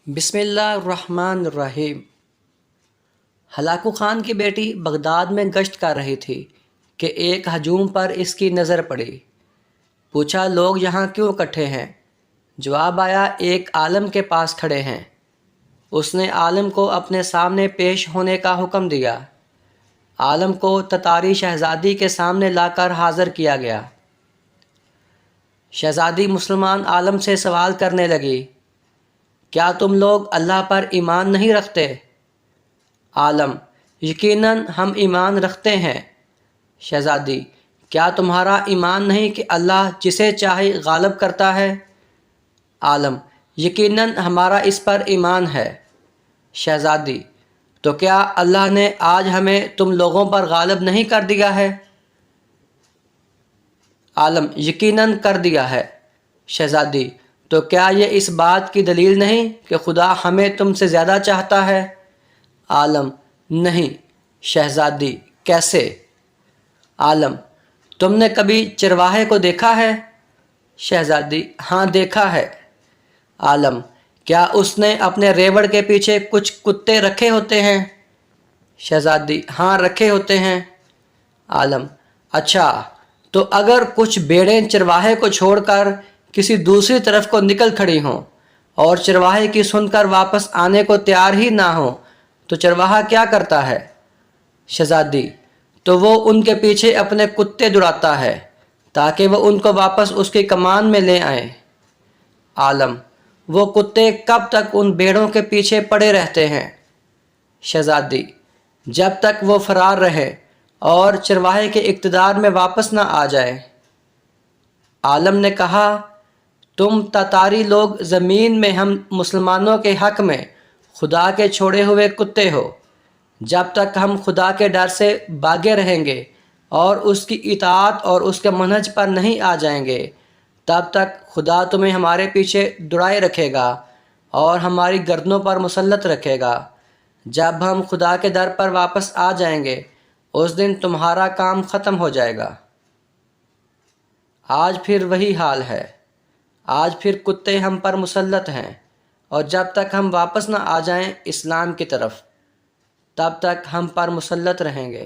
بسم اللہ الرحمن الرحیم۔ ہلاکو خان کی بیٹی بغداد میں گشت کر رہی تھی کہ ایک ہجوم پر اس کی نظر پڑی۔ پوچھا لوگ یہاں کیوں اکٹھے ہیں؟ جواب آیا ایک عالم کے پاس کھڑے ہیں۔ اس نے عالم کو اپنے سامنے پیش ہونے کا حکم دیا۔ عالم کو تتاری شہزادی کے سامنے لا کر حاضر کیا گیا۔ شہزادی مسلمان عالم سے سوال کرنے لگی، کیا تم لوگ اللہ پر ایمان نہیں رکھتے؟ عالم: یقیناً ہم ایمان رکھتے ہیں۔ شہزادی: کیا تمہارا ایمان نہیں کہ اللہ جسے چاہے غالب کرتا ہے؟ عالم: یقیناً ہمارا اس پر ایمان ہے۔ شہزادی: تو کیا اللہ نے آج ہمیں تم لوگوں پر غالب نہیں کر دیا ہے؟ عالم: یقیناً کر دیا ہے۔ شہزادی: تو کیا یہ اس بات کی دلیل نہیں کہ خدا ہمیں تم سے زیادہ چاہتا ہے؟ عالم: نہیں۔ شہزادی: کیسے؟ عالم: تم نے کبھی چرواہے کو دیکھا ہے؟ شہزادی: ہاں دیکھا ہے۔ عالم: کیا اس نے اپنے ریوڑ کے پیچھے کچھ کتے رکھے ہوتے ہیں؟ شہزادی: ہاں رکھے ہوتے ہیں۔ عالم: اچھا، تو اگر کچھ بھیڑیں چرواہے کو چھوڑ کر کسی دوسری طرف کو نکل کھڑی ہوں اور چرواہے کی سن کر واپس آنے کو تیار ہی نہ ہوں تو چرواہا کیا کرتا ہے؟ شہزادی: تو وہ ان کے پیچھے اپنے کتے دوڑاتا ہے تاکہ وہ ان کو واپس اس کی کمان میں لے آئیں۔ عالم: وہ کتے کب تک ان بھیڑوں کے پیچھے پڑے رہتے ہیں؟ شہزادی: جب تک وہ فرار رہے اور چرواہے کے اقتدار میں واپس نہ آ جائے۔ عالم نے کہا، تم تاتاری لوگ زمین میں ہم مسلمانوں کے حق میں خدا کے چھوڑے ہوئے کتے ہو۔ جب تک ہم خدا کے ڈر سے بھاگے رہیں گے اور اس کی اطاعت اور اس کے منہج پر نہیں آ جائیں گے، تب تک خدا تمہیں ہمارے پیچھے دوڑائے رکھے گا اور ہماری گردنوں پر مسلط رکھے گا۔ جب ہم خدا کے در پر واپس آ جائیں گے اس دن تمہارا کام ختم ہو جائے گا۔ آج پھر وہی حال ہے۔ آج پھر کتے ہم پر مسلط ہیں، اور جب تک ہم واپس نہ آ جائیں اسلام کی طرف تب تک ہم پر مسلط رہیں گے۔